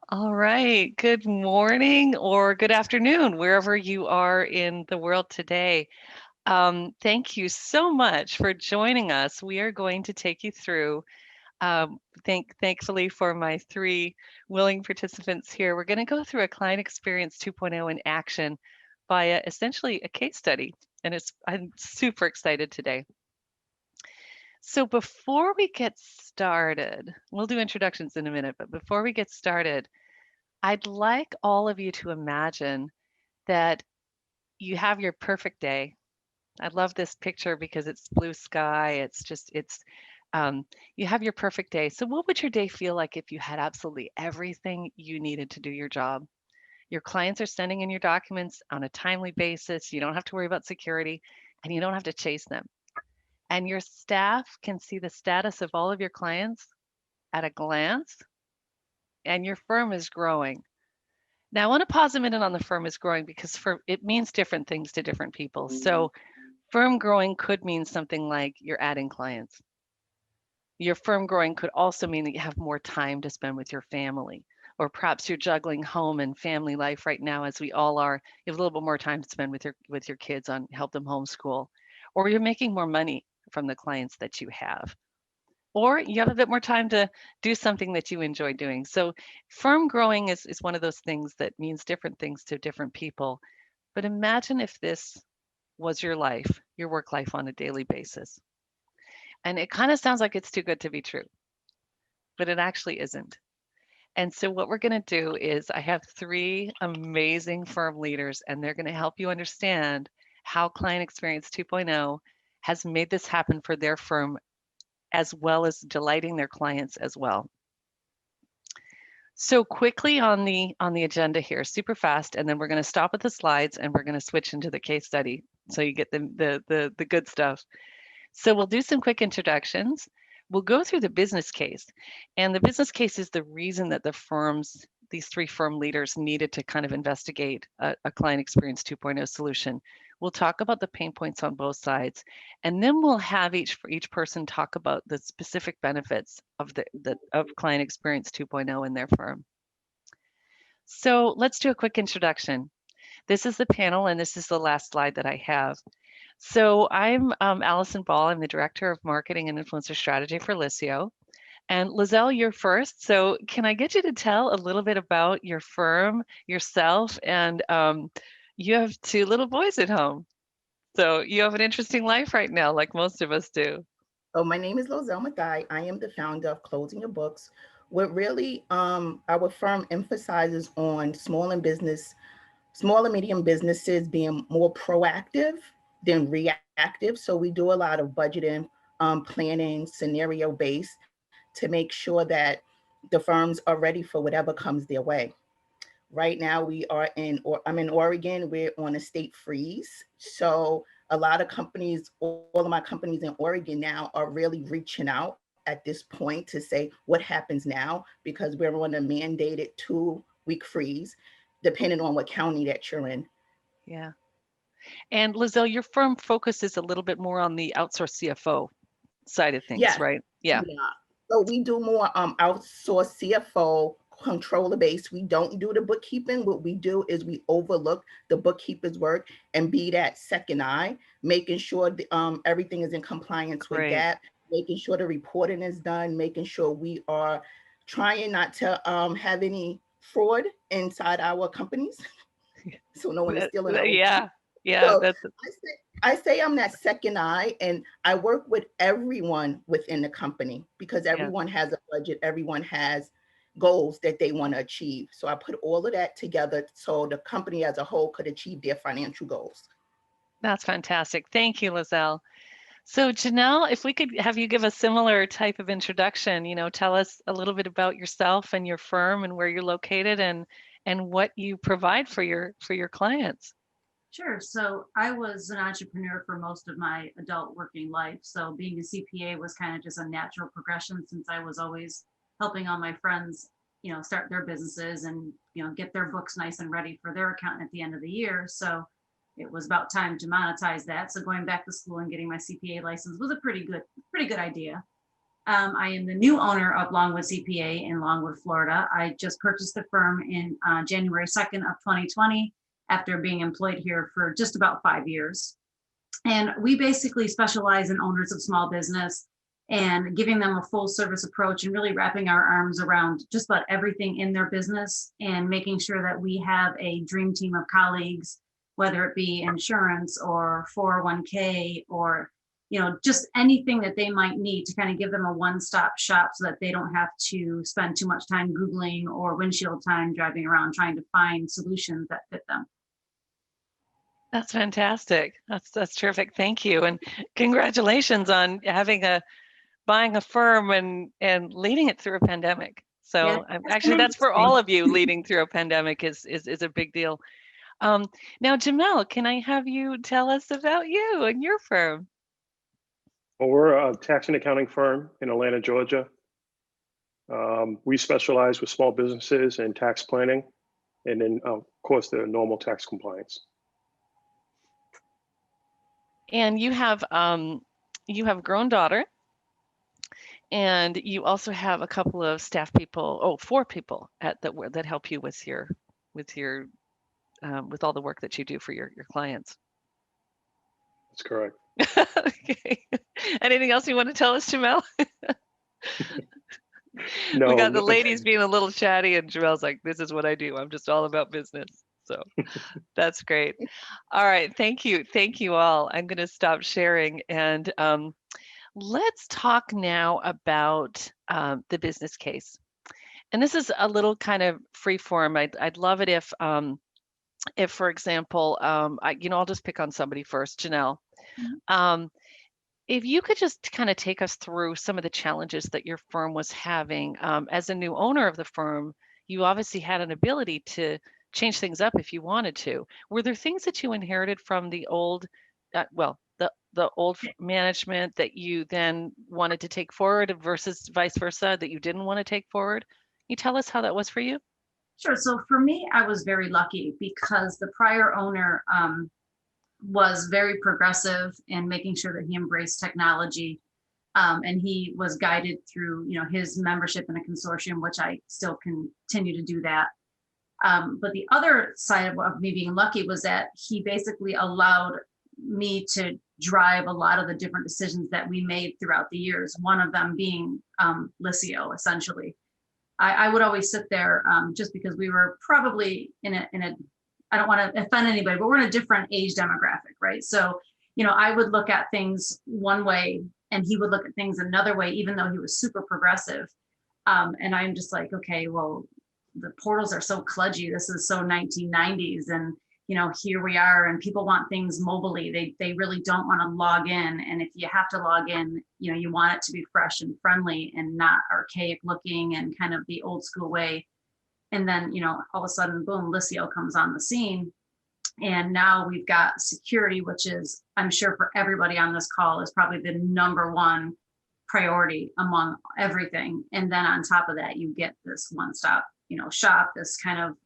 All right. Good morning or good afternoon, wherever you are in the world today. Thank you so much for joining us. We are going to take you through, thankfully for my three willing participants here, we're going to go through a client experience 2.0 in action via essentially a case study. And I'm super excited today. So before we get started, we'll do introductions in a minute, but before we get started, I'd like all of you to imagine that you have your perfect day. I love this picture because it's blue sky. Um, you have your perfect day. So, what would your day feel like if you had absolutely everything you needed to do your job? Your clients are sending in your documents on a timely basis. You don't have to worry about security and you don't have to chase them. And your staff can see the status of all of your clients at a glance, and your firm is growing. Now, I want to pause a minute on the firm is growing because it means different things to different people. So, firm growing could mean something like you're adding clients. Your firm growing could also mean that you have more time to spend with your family, or perhaps you're juggling home and family life right now, as we all are. You have a little bit more time to spend with your kids on help them homeschool, or you're making more money from the clients that you have. Or you have a bit more time to do something that you enjoy doing. So firm growing is one of those things that means different things to different people. But imagine if this was your life, your work life on a daily basis. And it kind of sounds like it's too good to be true, but it actually isn't. And so what we're going to do is I have three amazing firm leaders, and they're going to help you understand how Client Experience 2.0 has made this happen for their firm, as well as delighting their clients as well. So quickly on the agenda here, super fast, and then we're going to stop at the slides and we're going to switch into the case study so you get the good stuff. So we'll do some quick introductions. We'll go through the business case, and the business case is the reason that these three firm leaders needed to kind of investigate a client experience 2.0 solution. We'll talk about the pain points on both sides, and then we'll have each person talk about the specific benefits of of client experience 2.0 in their firm. So let's do a quick introduction. This is the panel, and this is the last slide that I have. So I'm Allison Ball. I'm the Director of Marketing and Influencer Strategy for Liscio. And Lizelle, you're first. So can I get you to tell a little bit about your firm, yourself, and you have two little boys at home. So you have an interesting life right now, like most of us do. Oh, my name is Lozelle Mathai. I am the founder of Closing Your Books. What really our firm emphasizes on small and medium businesses being more proactive than reactive. So we do a lot of budgeting, planning, scenario based to make sure that the firms are ready for whatever comes their way. Right now, I'm in Oregon. We're on a state freeze. So a lot of companies, all of my companies in Oregon now are really reaching out at this point to say what happens now because we're on a mandated 2-week freeze, depending on what county that you're in. Yeah. And Lizelle, your firm focuses a little bit more on the outsourced CFO side of things, Yes, right? Yeah. yeah. So we do more outsource CFO controller base. We don't do the bookkeeping. What we do is we overlook the bookkeeper's work and be that second eye, making sure everything is in compliance with Great. GAAP, making sure the reporting is done, making sure we are trying not to have any fraud inside our companies, so no one is stealing our money. Yeah. Yeah. So I say I'm that second eye, and I work with everyone within the company because Yeah. everyone has a budget, everyone has goals that they want to achieve. So I put all of that together so the company as a whole could achieve their financial goals. That's fantastic. Thank you, Lizelle. So Janelle, if we could have you give a similar type of introduction, tell us a little bit about yourself and your firm and where you're located and what you provide for your clients. Sure. So I was an entrepreneur for most of my adult working life. So being a CPA was kind of just a natural progression since I was always helping all my friends, start their businesses and, get their books nice and ready for their accountant at the end of the year. So it was about time to monetize that. So going back to school and getting my CPA license was a pretty good idea. I am the new owner of Longwood CPA in Longwood, Florida. I just purchased the firm in January 2nd of 2020 after being employed here for just about 5 years. And we basically specialize in owners of small business and giving them a full service approach and really wrapping our arms around just about everything in their business and making sure that we have a dream team of colleagues, whether it be insurance or 401k or just anything that they might need to kind of give them a one-stop shop so that they don't have to spend too much time Googling or windshield time driving around trying to find solutions that fit them. That's fantastic. That's terrific. Thank you. And congratulations on buying a firm and leading it through a pandemic. So actually that's for all of you. Leading through a pandemic is a big deal. Now, Jamel, can I have you tell us about you and your firm? Well, we're a tax and accounting firm in Atlanta, Georgia. We specialize with small businesses in tax planning and then, of course, the normal tax compliance. And you have a grown daughter, and you also have a couple of staff people, 4 people that help you with all the work that you do for your clients. That's correct. Okay. Anything else you want to tell us, Jamel? No. We got the ladies being a little chatty, and Jamel's like, "This is what I do. I'm just all about business." So that's great. All right, thank you all. I'm going to stop sharing, and let's talk now about the business case. And this is a little kind of free form. I'd love it if, for example, I'll just pick on somebody first, Janelle. Mm-hmm. If you could just kind of take us through some of the challenges that your firm was having. As a new owner of the firm, you obviously had an ability to change things up if you wanted to. Were there things that you inherited from the old, the old management that you then wanted to take forward versus vice versa that you didn't want to take forward? Can you tell us how that was for you? Sure. So for me, I was very lucky because the prior owner was very progressive in making sure that he embraced technology. And he was guided through, his membership in a consortium, which I still continue to do that. But the other side of me being lucky was that he basically allowed me to drive a lot of the different decisions that we made throughout the years. One of them being Liscio, essentially. I would always sit there just because we were probably in a I don't want to offend anybody, but we're in a different age demographic, right? So, I would look at things one way and he would look at things another way, even though he was super progressive. And I'm just like, okay, well, the portals are so kludgy. This is so 1990s. And, here we are and people want things mobily. They really don't want to log in. And if you have to log in, you want it to be fresh and friendly and not archaic looking and kind of the old school way. And then, all of a sudden, boom, Liscio comes on the scene. And now we've got security, which is, I'm sure for everybody on this call, is probably the number one priority among everything. And then on top of that, you get this one-stop, shop, this kind of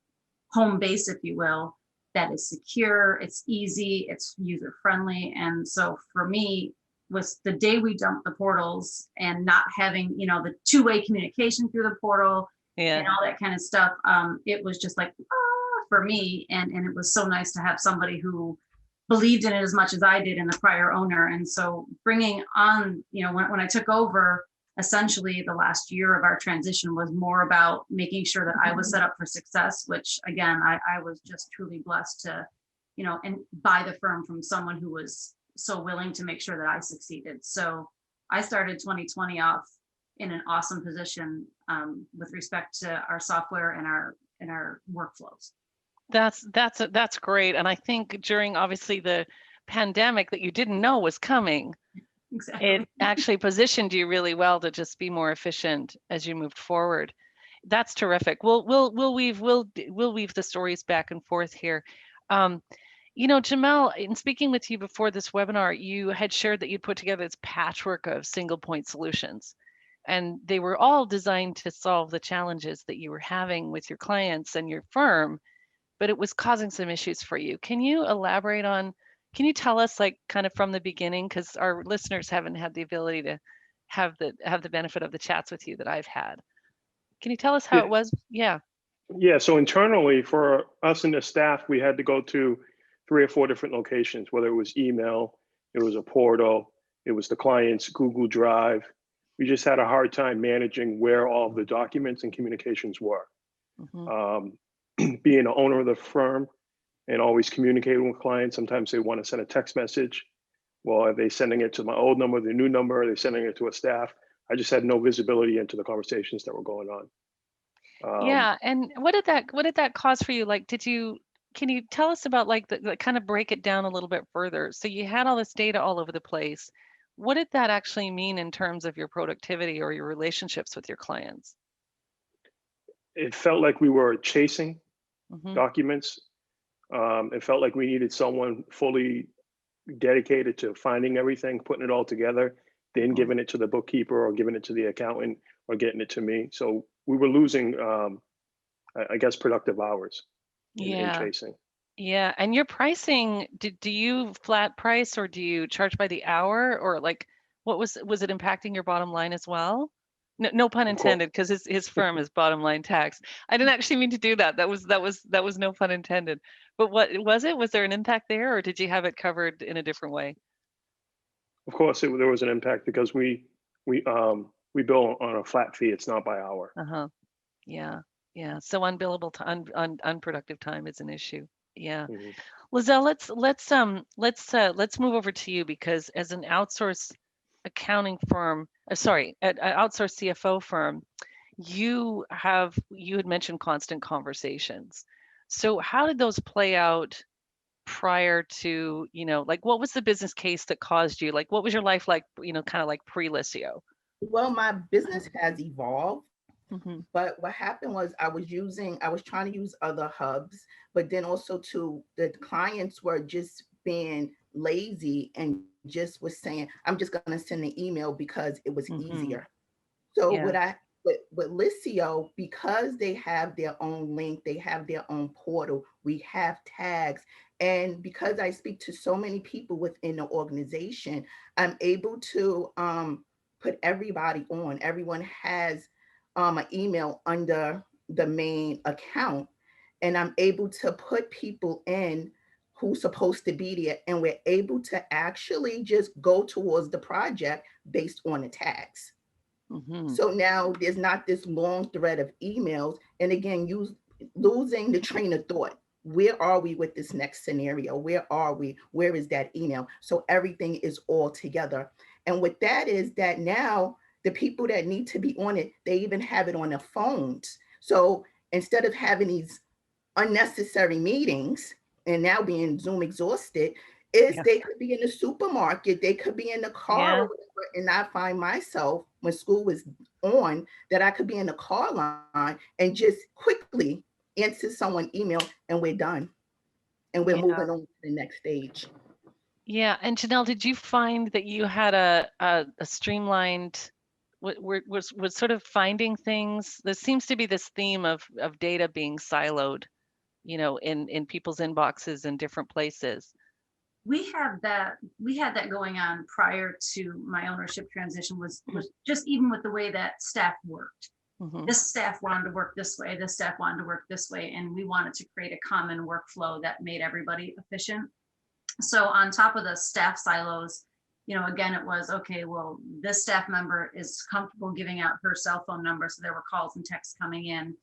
home base, if you will, that is secure, it's easy, it's user-friendly. And so for me, was the day we dumped the portals and not having, the two-way communication through the portal, and all that kind of stuff. It was just like, for me. And it was so nice to have somebody who believed in it as much as I did in the prior owner. And so bringing on, when I took over, essentially the last year of our transition was more about making sure that I was set up for success, which again, I was just truly blessed to, and buy the firm from someone who was so willing to make sure that I succeeded. So I started 2020 off in an awesome position with respect to our software and our workflows. That's great. And I think during obviously the pandemic that you didn't know was coming, exactly, it actually positioned you really well to just be more efficient as you moved forward. That's terrific. We'll weave the stories back and forth here. Jamel, in speaking with you before this webinar, you had shared that you'd put together this patchwork of single point solutions. And they were all designed to solve the challenges that you were having with your clients and your firm, but it was causing some issues for you. Can you elaborate on, can you tell us like kind of from the beginning, because our listeners haven't had the ability have the benefit of the chats with you that I've had. Can you tell us how Yeah, it was? Yeah. yeah. So internally, for us and the staff, we had to go to 3 or 4 different locations, whether it was email, it was a portal, it was the client's Google Drive. We just had a hard time managing where all of the documents and communications were. Hmm. Being the owner of the firm and always communicating with clients, sometimes they want to send a text message. Well, are they sending it to my old number, the new number? Are they sending it to a staff? I just had no visibility into the conversations that were going on. Yeah. And what did that cause for you? Like, can you tell us about like the kind of break it down a little bit further? So you had all this data all over the place. What did that actually mean in terms of your productivity or your relationships with your clients? It felt like we were chasing Hmm. documents. It felt like we needed someone fully dedicated to finding everything, putting it all together, then Hmm. giving it to the bookkeeper or giving it to the accountant or getting it to me. So we were losing, I guess, productive hours in Yeah. chasing. Yeah. And your pricing, do you flat price or do you charge by the hour, or like what was it impacting your bottom line as well? No, no pun Of course, intended, because his firm is bottom line tax. I didn't actually mean to do that. That was no pun intended. But what was it? Was there an impact there, or did you have it covered in a different way? there was an impact because we bill on a flat fee. It's not by hour. Uh-huh. Yeah. Yeah. So unbillable time, unproductive time is an issue. Yeah. Mhm. Lizelle, let's move over to you, because as an outsource accounting firm, sorry, an outsourced CFO firm, you had mentioned constant conversations. So how did those play out prior to, like what was the business case that caused you? Like what was your life like, kind of like pre-Liscio? Well, my business has evolved. Hmm. But what happened was I was trying to use other hubs, but then also too, the clients were just being lazy and just was saying, I'm just gonna send an email because it was Hmm. easier. So Yeah. with Liscio, because they have their own link, they have their own portal, we have tags. And because I speak to so many people within the organization, I'm able to put everybody on. Everyone has an email under the main account, and I'm able to put people in who's supposed to be there, and we're able to actually just go towards the project based on the tags. Hmm. So now there's not this long thread of emails. And again, losing the train of thought. Where are we with this next scenario? Where are we? Where is that email? So everything is all together. And what that is that now the people that need to be on it, they even have it on their phones. So instead of having these unnecessary meetings and now being Zoom exhausted, is Yeah. they could be in the supermarket, they could be in the car or Yeah. whatever. And I find myself when school was on that I could be in the car line and just quickly answer someone email and we're done. And we're Yeah. moving on to the next stage. Yeah. And Janelle, did you find that you had a streamlined, was sort of finding things? There seems to be this theme of data being siloed, in people's inboxes in different places. We had that going on prior to my ownership transition, Mhm. was just even with the way that staff worked. Mhm. This staff wanted to work this way, this staff wanted to work this way, and we wanted to create a common workflow that made everybody efficient. So on top of the staff silos, again, it was okay, well, this staff member is comfortable giving out her cell phone number, so there were calls and texts coming in.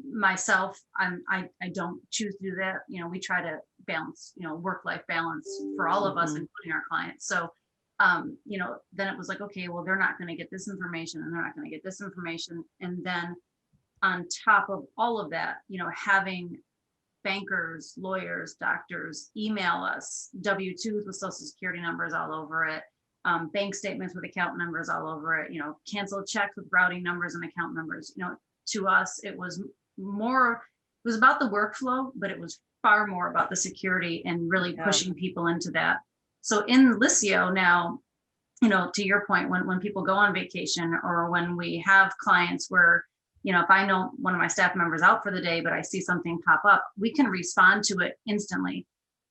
Myself, I don't choose to do that. We try to balance, work-life balance for all of us, Mhm. including our clients. So then it was like, okay, well, they're not going to get this information and they're not going to get this information. And then on top of all of that, having bankers, lawyers, doctors email us W-2s with social security numbers all over it, bank statements with account numbers all over it, canceled checks with routing numbers and account numbers. To us, it was about the workflow, but it was far more about the security and really Yeah. pushing people into that. So in Liscio now, to your point, when people go on vacation or when we have clients where, if I know one of my staff members out for the day, but I see something pop up, we can respond to it instantly.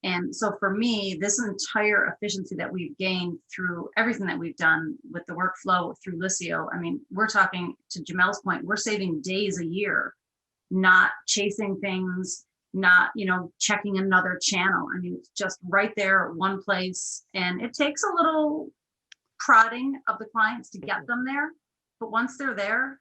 And so for me, this entire efficiency that we've gained through everything that we've done with the workflow through Liscio, I mean, we're talking, to Jamel's point, we're saving days a year, not chasing things, not, checking another channel. I mean, it's just right there, one place. And it takes a little prodding of the clients to get them there. But once they're there,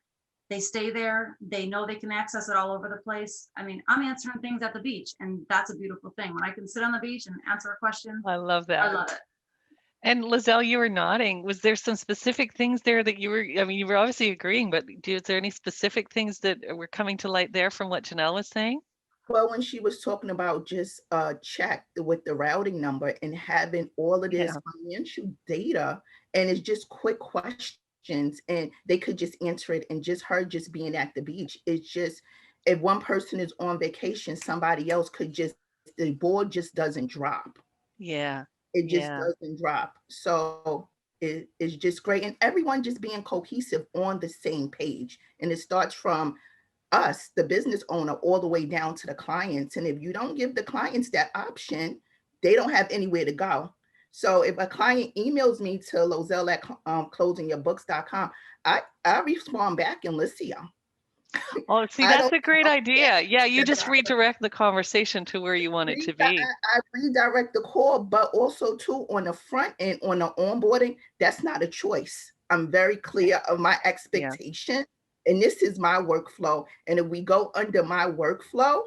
they stay there. They know they can access it all over the place. I mean, I'm answering things at the beach, and that's a beautiful thing. When I can sit on the beach and answer a question, I love that. I love it. And Lizelle, you were nodding. Was there some specific things there that you were obviously agreeing, but is there any specific things that were coming to light there from what Janelle was saying? Well, when she was talking about just check with the routing number and having all of this financial data, and it's just quick questions, and they could just answer it, and just her just being at the beach. It's just, if one person is on vacation, somebody else could just, the board just doesn't drop. Yeah. It just doesn't drop. So it's just great. And everyone just being cohesive on the same page. And it starts from us, the business owner, all the way down to the clients. And if you don't give the clients that option, they don't have anywhere to go. So if a client emails me to Lozelle at closingyourbooks.com, I respond back in Liscio. Oh, see, that's a great idea. Yeah, you just redirect the conversation to where you want it to be. I redirect the call, but also too on the front end, on the onboarding, that's not a choice. I'm very clear of my expectation, and this is my workflow. And if we go under my workflow,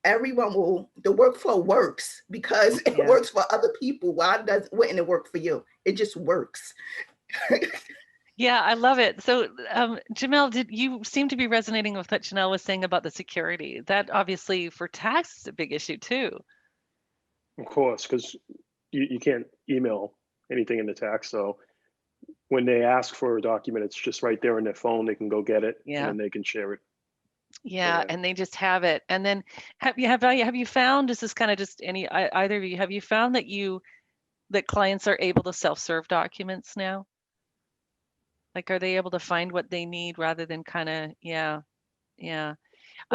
the workflow works because it works for other people. Why wouldn't it work for you? It just works. Yeah, I love it. So, Jamel, you seem to be resonating with what Janelle was saying about the security? That obviously for tax is a big issue too. Of course, because you can't email anything in the tax. So when they ask for a document, it's just right there on their phone. They can go get it and then they can share it. Yeah, and they just have it. And then have you found, this is kind of just either of you, have you found that clients are able to self-serve documents now? Like, are they able to find what they need rather than kind of, I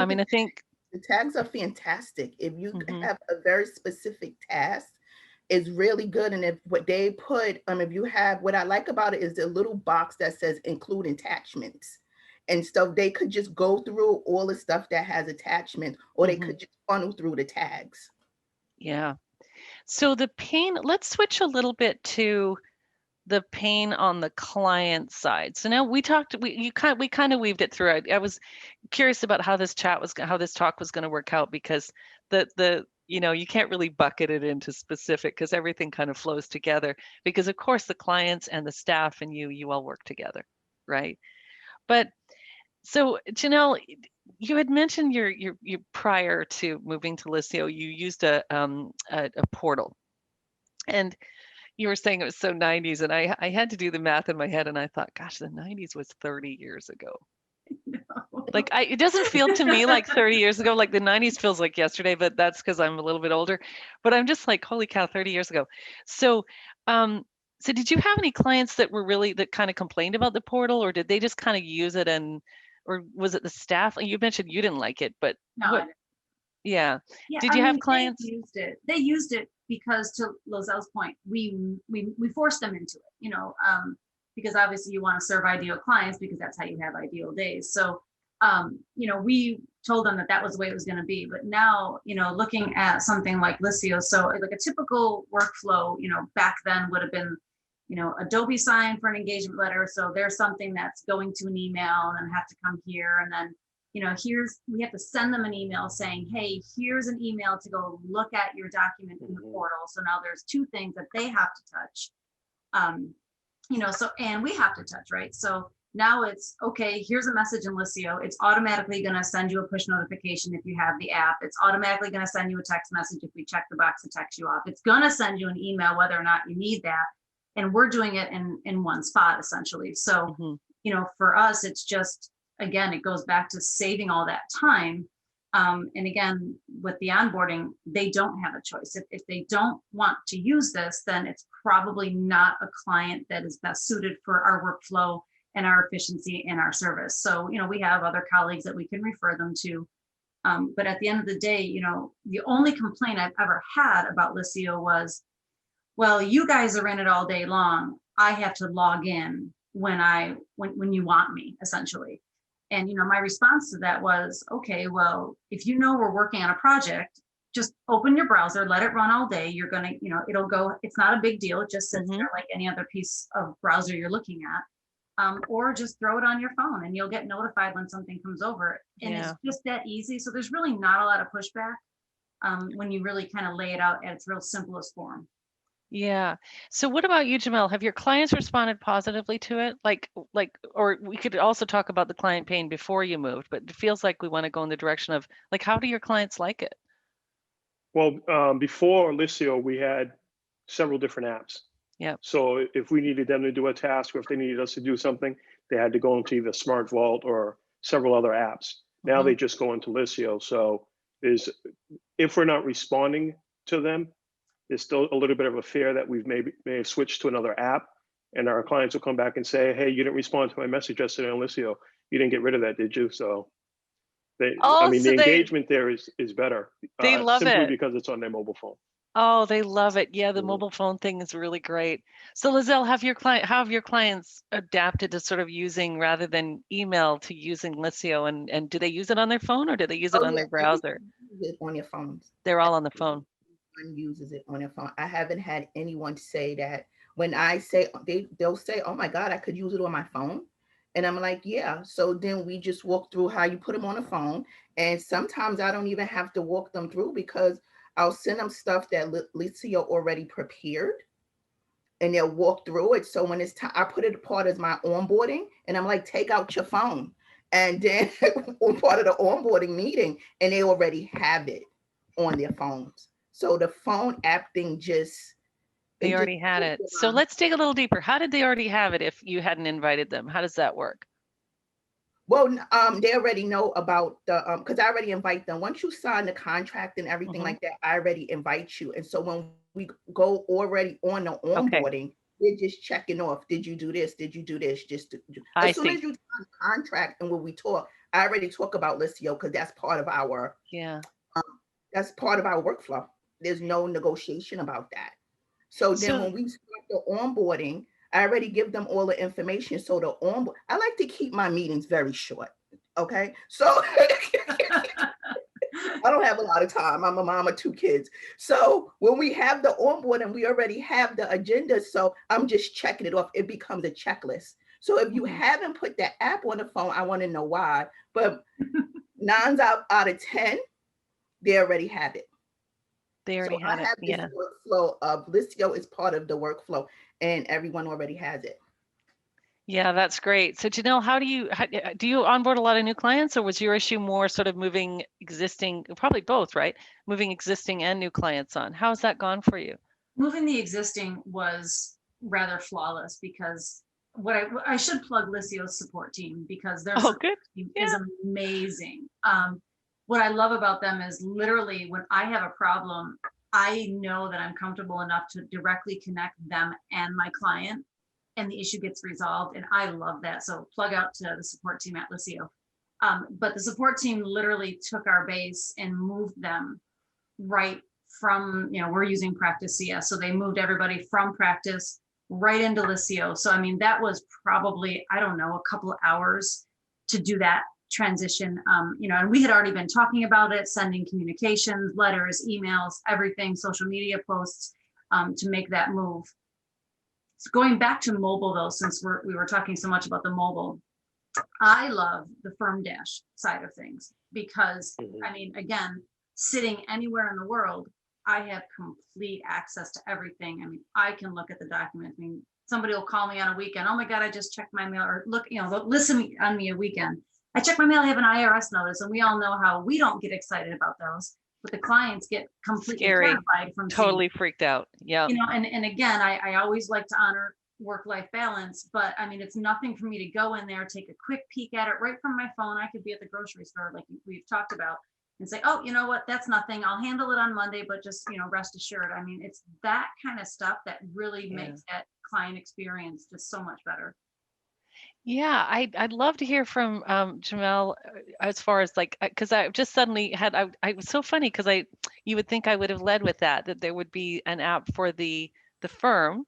mean, I think the tags are fantastic. If you have a very specific task, it's really good. And if what they put, if you have, what I like about it is the little box that says include attachments. And so they could just go through all the stuff that has attachments, or they could just funnel through the tags. Yeah. So let's switch a little bit to the pain on the client side. So now we kind of weaved it through. I was curious about how this talk was going to work out, because you can't really bucket it into specific, because everything kind of flows together, because of course the clients and the staff and you all work together, right? But so Janelle, you had mentioned your prior to moving to Liscio, you used a portal, and you were saying it was so 90s, and I had to do the math in my head, and I thought, gosh, the 90s was 30 years ago. No. Like it doesn't feel to me like 30 years ago. Like the 90s feels like yesterday, but that's because I'm a little bit older. But I'm just like, holy cow, 30 years ago. So, so did you have any clients that kind of complained about the portal, or did they just kind of use it, or was it the staff? You mentioned you didn't like it, but no, yeah. Did you have clients? They used it because, to Lozelle's point, we forced them into it, because obviously you want to serve ideal clients, because that's how you have ideal days. So, we told them that was the way it was going to be. But now, looking at something like Liscio, so like a typical workflow, back then would have been, Adobe sign for an engagement letter. So there's something that's going to an email and then have to come here. And then, we have to send them an email saying, hey, here's an email to go look at your document in the portal. So now there's two things that they have to touch. And we have to touch, right? So now it's, okay, here's a message in Liscio. It's automatically going to send you a push notification if you have the app. It's automatically going to send you a text message if we check the box to text you off. It's going to send you an email whether or not you need that. And we're doing it in one spot, essentially. So, for us, it's just, again, it goes back to saving all that time. And again, with the onboarding, they don't have a choice. If they don't want to use this, then it's probably not a client that is best suited for our workflow and our efficiency and our service. So, we have other colleagues that we can refer them to. But at the end of the day, the only complaint I've ever had about Liscio was, well, you guys are in it all day long. I have to log in when you want me, essentially. And, my response to that was, okay, well, if we're working on a project, just open your browser, let it run all day. You're going to, it'll go, it's not a big deal. It just sits there like any other piece of browser you're looking at. Or just throw it on your phone and you'll get notified when something comes over. And it's just that easy. So there's really not a lot of pushback when you really kind of lay it out at its real simplest form. Yeah. So what about you, Jamel? Have your clients responded positively to it? Or we could also talk about the client pain before you moved, but it feels like we want to go in the direction of how do your clients like it? Well, before Liscio, we had several different apps. Yeah. So if we needed them to do a task or if they needed us to do something, they had to go into either Smart Vault or several other apps. Now they just go into Liscio. So if we're not responding to them, there's still a little bit of a fear that we may have switched to another app, and our clients will come back and say, "Hey, you didn't respond to my message yesterday on Liscio. You didn't get rid of that, did you?" So, the engagement there is better. They love simply it because it's on their mobile phone. Oh, they love it. Yeah, the mobile phone thing is really great. So, Lizelle, how have your clients adapted to sort of using rather than email to using Liscio, and do they use it on their phone or do they use it on their browser? Use it on your phones. They're all on the phone. Everyone uses it on their phone. I haven't had anyone say that. When I say, they'll say, "Oh my God, I could use it on my phone." And I'm like, yeah. So then we just walk through how you put them on a phone. And sometimes I don't even have to walk them through because I'll send them stuff that Liscio already prepared and they'll walk through it. So when it's time, I put it part as my onboarding and I'm like, take out your phone. And then on part of the onboarding meeting, and they already have it on their phones. So the phone app thing they already had it. So let's dig a little deeper. How did they already have it if you hadn't invited them? How does that work? Well, they already know about the because I already invite them. Once you sign the contract and everything like that, I already invite you. And so when we go already on the onboarding, they're just checking off. Did you do this? Did you do this? As soon as you sign the contract and when we talk, I already talk about Liscio because that's part of our that's part of our workflow. There's no negotiation about that. So then when we start the onboarding, I already give them all the information. So I like to keep my meetings very short. Okay. So I don't have a lot of time. I'm a mom of 2 kids. So when we have the onboarding, we already have the agenda. So I'm just checking it off. It becomes a checklist. So if you haven't put the app on the phone, I want to know why. But 9 out of 10, they already have it. They already had it. This workflow of Liscio is part of the workflow, and everyone already has it. Yeah, that's great. So Janelle, do you onboard a lot of new clients, or was your issue more sort of moving existing, probably both, right? Moving existing and new clients on. How's that gone for you? Moving the existing was rather flawless because I should plug Liscio's support team because their support team is amazing. What I love about them is literally when I have a problem, I know that I'm comfortable enough to directly connect them and my client and the issue gets resolved. And I love that. So plug out to the support team at Liscio. But the support team literally took our base and moved them right from, we're using Practice CS. So they moved everybody from Practice right into Liscio. So, I mean, that was probably, I don't know, a couple of hours to do that transition, and we had already been talking about it, sending communications, letters, emails, everything, social media posts to make that move. So going back to mobile though, since we were talking so much about the mobile, I love the Firm Dash side of things because I mean, again, sitting anywhere in the world, I have complete access to everything. I mean, I can look at the document. I mean, somebody will call me on a weekend. Oh my God, I just checked my mail, or look, listen on me a weekend. I check my mail, I have an IRS notice, and we all know how we don't get excited about those, but the clients get completely terrified from totally freaked out. Yeah. And again, I always like to honor work-life balance, but I mean, it's nothing for me to go in there, take a quick peek at it right from my phone. I could be at the grocery store like we've talked about and say, oh, you know what, that's nothing. I'll handle it on Monday, but just, rest assured. I mean, it's that kind of stuff that really makes that client experience just so much better. Yeah, I'd love to hear from Jamel as far as like because I just suddenly had I was so funny because I you would think I would have led with that there would be an app for the firm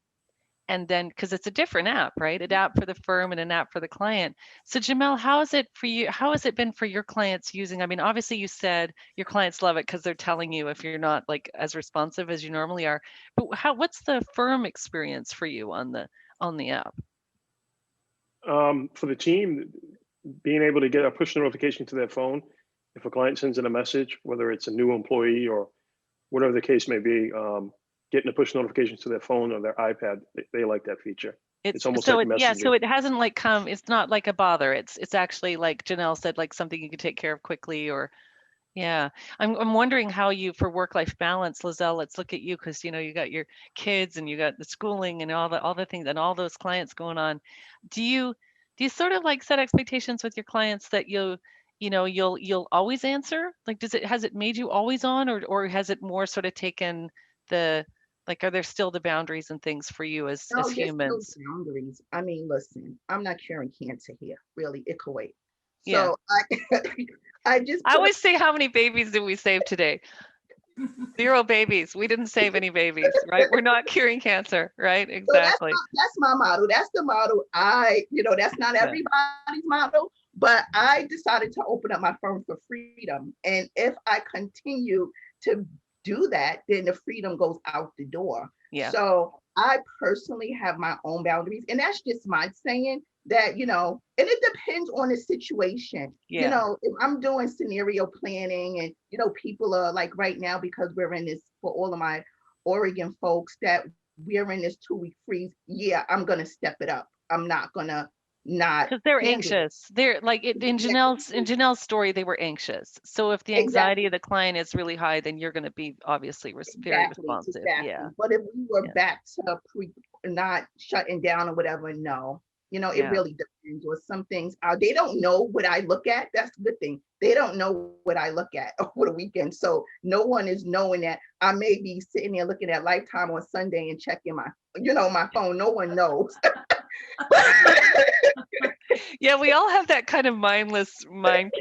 and then because it's a different app, right? An app for the firm and an app for the client. So Jamel, how is it for you? How has it been for your clients using? I mean, obviously you said your clients love it because they're telling you if you're not like as responsive as you normally are. But what's the firm experience for you on the app? For the team, being able to get a push notification to their phone if a client sends in a message, whether it's a new employee or whatever the case may be, getting a push notification to their phone or their iPad, they like that feature. It's almost So like it yeah, messaging. so it hasn't like come, it's not like a bother. It's actually like Janelle said, like something you can take care of quickly or yeah. I'm wondering how you for work-life balance, Lizelle, let's look at you because you know you got your kids and you got the schooling and all the things and all those clients going on. Do you sort of like set expectations with your clients that you know you'll always answer? Like has it made you always on or has it more sort of taken the like are there still the boundaries and things for you as No, there's no humans? boundaries. I mean, listen, I'm not curing cancer here, really. It could wait. Yeah. So I, I just I put always say, how many babies did we save today? 0 babies. We didn't save any babies, right? We're not curing cancer, right? so Exactly. that's my model. That's the model. That's not Yeah. everybody's model, but I decided to open up my firm for freedom. And if I continue to do that, then the freedom goes out the door. Yeah. So I personally have my own boundaries, and that's just my saying that, and it depends on the situation. Yeah. If I'm doing scenario planning and, people are like right now, because we're in this for all of my Oregon folks that we're in this 2-week freeze. Yeah, I'm gonna step it up. I'm not gonna not Because they're handle it. anxious. They're like in Yeah, Janelle's story, they were anxious. So if the anxiety exactly, of the client is really high, then you're going to be obviously very exactly, responsive. exactly. Yeah. But if we were Yeah. back to not shutting down or whatever, no. It Yeah. really depends. Or some things they don't know what I look at. That's the good thing. They don't know what I look at over the weekend. So no one is knowing that I may be sitting there looking at Lifetime on Sunday and checking my phone. No one knows. Yeah, we all have that kind of mindless mind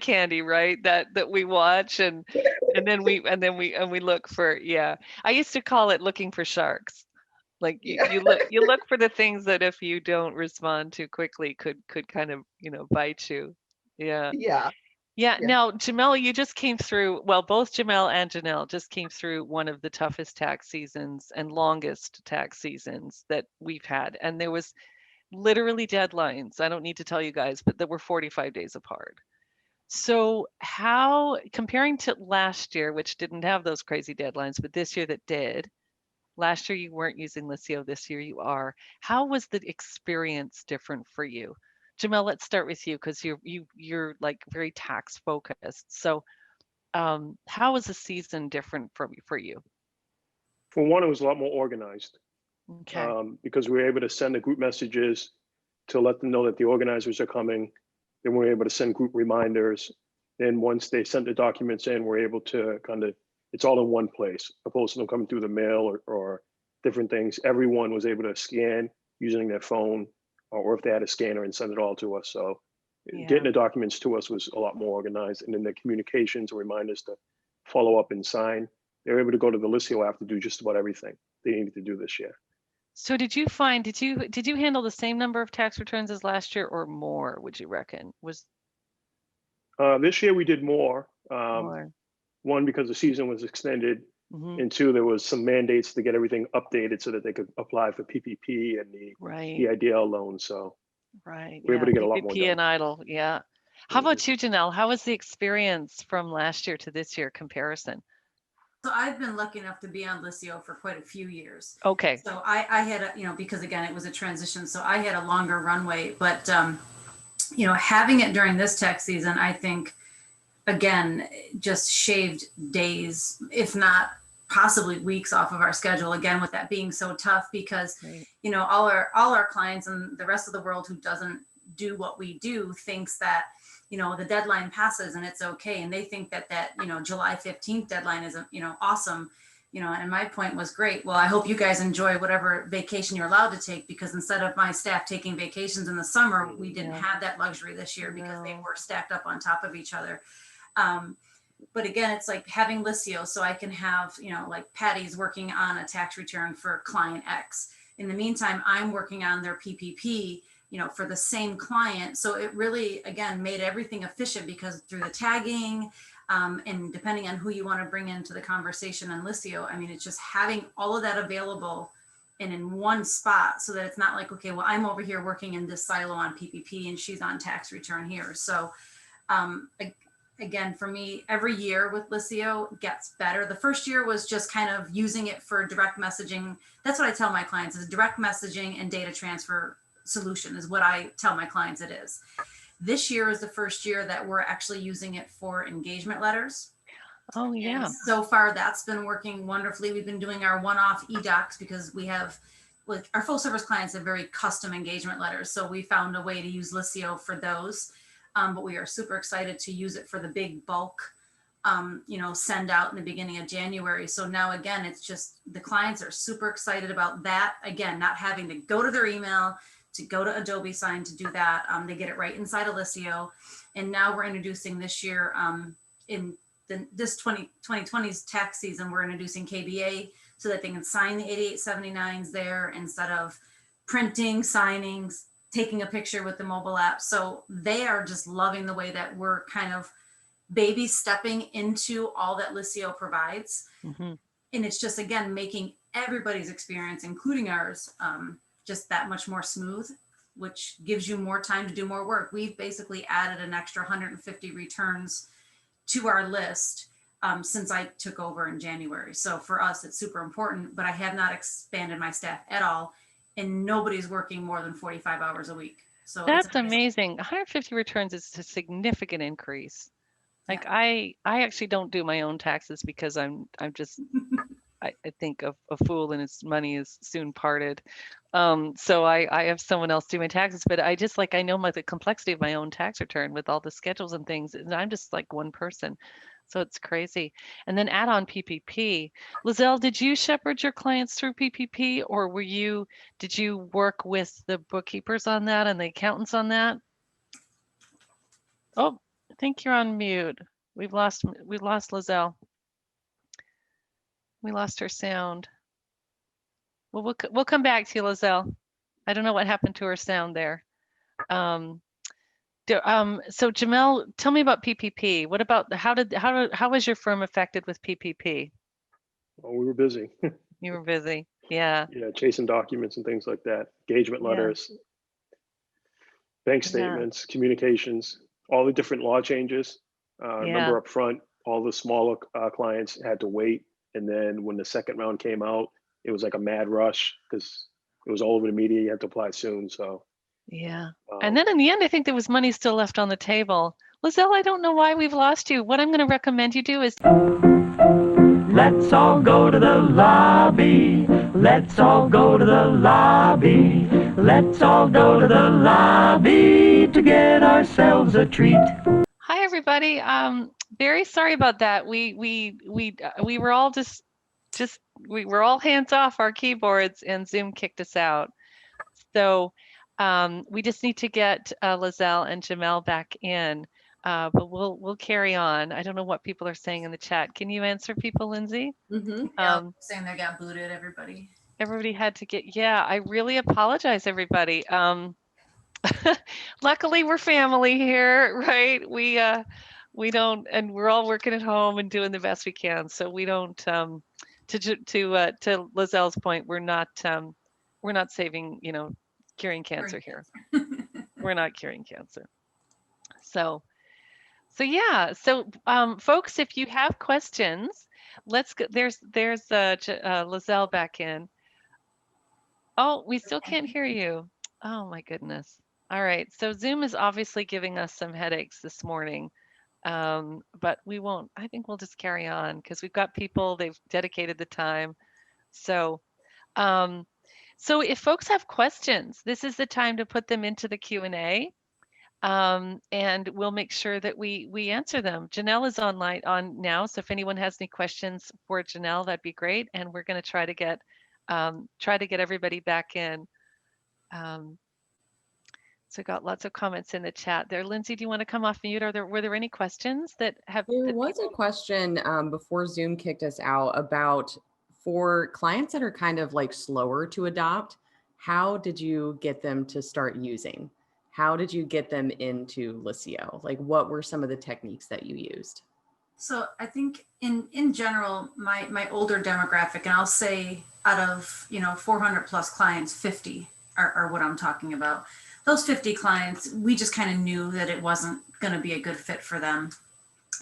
candy, right? That we watch and we look for yeah. I used to call it looking for sharks. Like Yeah, you look for the things that if you don't respond too quickly could kind of, bite you. Yeah. yeah, Yeah. yeah. Now, Jamel, you just came through, well, both Jamel and Janelle just came through one of the toughest tax seasons and longest tax seasons that we've had. And there was literally deadlines. I don't need to tell you guys, but that were 45 days apart. So, how, comparing to last year, which didn't have those crazy deadlines, but this year that did, last year you weren't using Liscio, this year you are. How was the experience different for you? Jamel, let's start with you because you're like very tax focused. So, how was the season different for you? For one, it was a lot more organized Okay. because we were able to send the group messages to let them know that the organizers are coming. Then we were able to send group reminders. Then once they sent the documents in, we're able to kind of, it's all in one place, opposed to them coming through the mail or different things. Everyone was able to scan using their phone, or if they had a scanner and send it all to us. So getting Yeah. the documents to us was a lot more organized. And then the communications and reminders to follow up and sign. They were able to go to the Liscio app to do just about everything they needed to do this year. So did you handle the same number of tax returns as last year or more, would you reckon? Was This year we did more. more? One, because the season was extended, Hmm. and two, there was some mandates to get everything updated so that they could apply for PPP and the Right. IDL loan. So Right. we were able Yeah. to get a lot more PPP done. and idle. Yeah. How Mhm. about you, Janelle? How was the experience from last year to this year comparison? So I've been lucky enough to be on Liscio for quite a few years. Okay. So I had because again, it was a transition. So I had a longer runway, but, having it during this tax season, I think, again, just shaved days, if not possibly weeks off of our schedule. Again, with that being so tough because, Right. all our clients and the rest of the world who doesn't do what we do thinks that, the deadline passes and it's okay. And they think that July 15th deadline is, awesome, And my point was, great. Well, I hope you guys enjoy whatever vacation you're allowed to take, because instead of my staff taking vacations in the summer, we didn't have that luxury this year because they were stacked up on top of each other. But again, it's like having Liscio, so I can have, like Patty's working on a tax return for client X. In the meantime, I'm working on their PPP, for the same client. So it really, again, made everything efficient, because through the tagging, and depending on who you want to bring into the conversation on Liscio, I mean, it's just having all of that available and in one spot, so that it's not like, okay, well, I'm over here working in this silo on PPP and she's on tax return here. So again, for me, every year with Liscio gets better. The first year was just kind of using it for direct messaging. That's what I tell my clients, is direct messaging and data transfer solution is what I tell my clients it is. This year is the first year that we're actually using it for engagement letters. Oh, yeah. And so far, that's been working wonderfully. We've been doing our one-off e-docs, because we have, like, our full service clients have very custom engagement letters. So we found a way to use Liscio for those. But we are super excited to use it for the big bulk, send out in the beginning of January. So now, again, it's just the clients are super excited about that. Again, not having to go to their email, to go to Adobe Sign to do that. They get it right inside of Liscio. And now we're introducing this year, in this 2020's tax season, we're introducing KBA, so that they can sign the 8879s there instead of printing, signing, taking a picture with the mobile app. So they are just loving the way that we're kind of baby stepping into all that Liscio provides. Mm-hmm. And it's just, again, making everybody's experience, including ours, just that much more smooth, which gives you more time to do more work. We've basically added an extra 150 returns to our list since I took over in January. So for us, it's super important, but I have not expanded my staff at all. And nobody's working more than 45 hours a week. So That's amazing. 150 returns is a significant increase. Like, I actually don't do my own taxes, because I'm just I think a fool and his money is soon parted. So I have someone else do my taxes, but I just, like, I know the complexity of my own tax return with all the schedules and things, and I'm just like one person. So it's crazy. And then add on PPP. Lizelle, did you shepherd your clients through PPP, or did you work with the bookkeepers on that and the accountants on that? Oh, I think you're on mute. We've lost Lizelle. We lost her sound. Well, we'll come back to you, Lizelle. I don't know what happened to her sound there. So Jamel, tell me about PPP. What about how was your firm affected with PPP? Well, we were busy. You were busy. Yeah. Yeah, chasing documents and things like that. Engagement letters, bank statements, communications, all the different law changes. Remember up front, all the smaller clients had to wait. And then when the second round came out, it was like a mad rush, because it was all over the media. You had to apply soon. So yeah. And then in the end, I think there was money still left on the table. Lizelle, I don't know why we've lost you. What I'm going to recommend you do is let's all go to the lobby. Let's all go to the lobby. Let's all go to the lobby to get ourselves a treat. Hi, everybody. Very sorry about that. We were all we were all hands off our keyboards, and Zoom kicked us out. So we just need to get Lizelle and Jamel back in, but we'll carry on. I don't know what people are saying in the chat. Can you answer people, Lindsay? Mm-hmm. Saying they got booted, everybody. Everybody had to get, I really apologize, everybody. Luckily, we're family here, right? We don't, and we're all working at home and doing the best we can. So we don't, to Lizelle's point, we're not saving, curing cancer here. We're not curing cancer. So yeah. So folks, if you have questions, let's go. There's Lizelle back in. Oh, we still can't hear you. Oh my goodness. All right. So Zoom is obviously giving us some headaches this morning. But we won't, I think we'll just carry on, because we've got people, they've dedicated the time. So if folks have questions, this is the time to put them into the Q&A. and we'll make sure that we answer them. Janelle is online on now, so if anyone has any questions for Janelle, that'd be great. And we're going to try to get everybody back in. So got lots of comments in the chat there. Lindsay, do you want to come off mute? Were there any questions that have? There that was a question before Zoom kicked us out about, for clients that are kind of like slower to adopt, how did you get them to start using? How did you get them into Liscio? Like, what were some of the techniques that you used? So I think in general, my older demographic, and I'll say out of 400 plus clients, 50 are what I'm talking about. Those 50 clients, we just kind of knew that it wasn't going to be a good fit for them.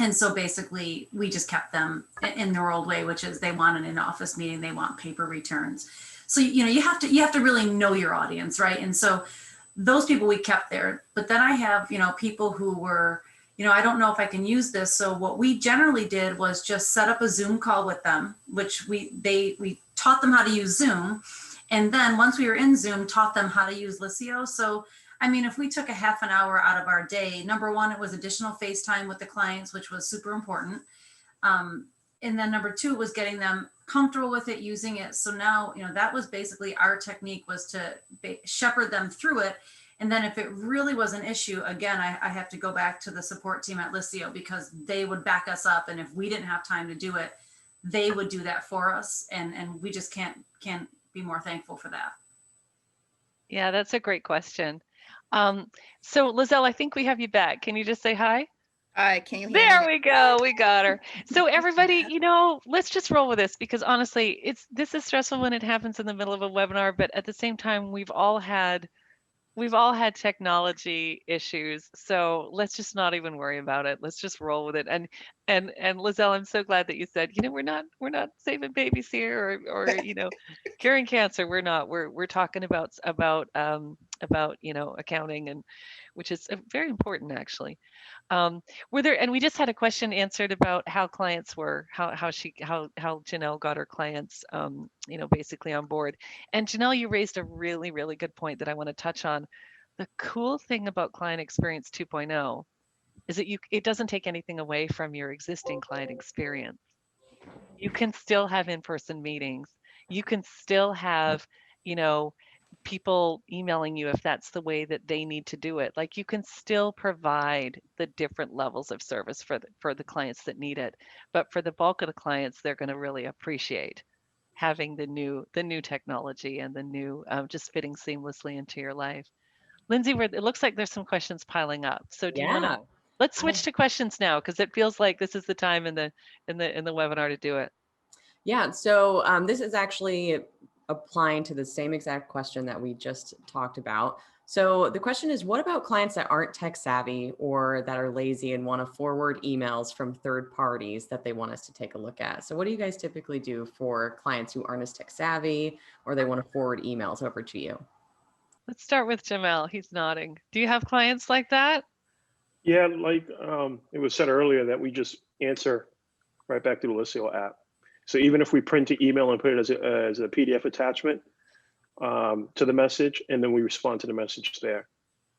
And so basically we just kept them in their old way, which is they want an in-office meeting, they want paper returns. So, you have to really know your audience, right? And so those people we kept there. But then I have, people who were, I don't know if I can use this. So what we generally did was just set up a Zoom call with them, which we taught them how to use Zoom. And then once we were in Zoom, taught them how to use Liscio. So, I mean, if we took a half an hour out of our day, number one, it was additional FaceTime with the clients, which was super important. And then number two was getting them comfortable with it, using it. So now, that was basically our technique, was to shepherd them through it. And then if it really was an issue, again, I have to go back to the support team at Liscio, because they would back us up. And if we didn't have time to do it, they would do that for us. And we just can't be more thankful for that. Yeah, that's a great question. So Lizelle, I think we have you back. Can you just say hi? Hi, can you hear me? There we go. We got her. So everybody, let's just roll with this, because honestly, this is stressful when it happens in the middle of a webinar, but at the same time, we've all had technology issues. So let's just not even worry about it. Let's just roll with it. And Lizelle, I'm so glad that you said, we're not saving babies here or curing cancer. We're not. We're talking about accounting, and which is very important actually. We just had a question answered about how clients were, how Janelle got her clients, basically on board. And Janelle, you raised a really, really good point that I want to touch on. The cool thing about Client Experience 2.0 is that it doesn't take anything away from your existing client experience. You can still have in-person meetings. You can still have, people emailing you if that's the way that they need to do it. Like, you can still provide the different levels of service for the clients that need it. But for the bulk of the clients, they're going to really appreciate having the new technology and the new just fitting seamlessly into your life. Lindsay, it looks like there's some questions piling up. So do you want to? Let's switch to questions now, because it feels like this is the time in the webinar to do it. Yeah. So this is actually applying to the same exact question that we just talked about. So the question is, what about clients that aren't tech savvy or that are lazy and want to forward emails from third parties that they want us to take a look at? So what do you guys typically do for clients who aren't as tech savvy, or they want to forward emails over to you? Let's start with Jamel. He's nodding. Do you have clients like that? Yeah, like it was said earlier, that we just answer right back to the Liscio app. So even if we print the email and put it as a PDF attachment to the message, and then we respond to the message there.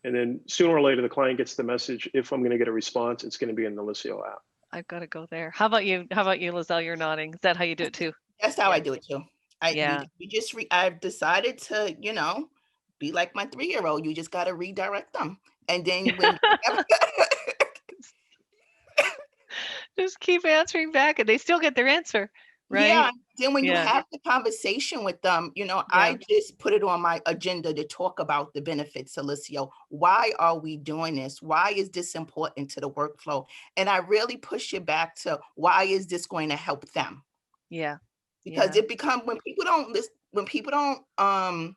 And then sooner or later, the client gets the message. If I'm going to get a response, it's going to be in the Liscio app. I've got to go there. How about you? Lizelle? You're nodding. Is that how you do it too? That's how I do it too. Yeah. I've decided to, be like my 3-year-old. You just got to redirect them. And then when just keep answering back, and they still get their answer, right? Yeah. Then when you have the conversation with them, I just put it on my agenda to talk about the benefits of Liscio. Why are we doing this? Why is this important to the workflow? And I really push it back to, why is this going to help them? Yeah. Because it becomes, when people don't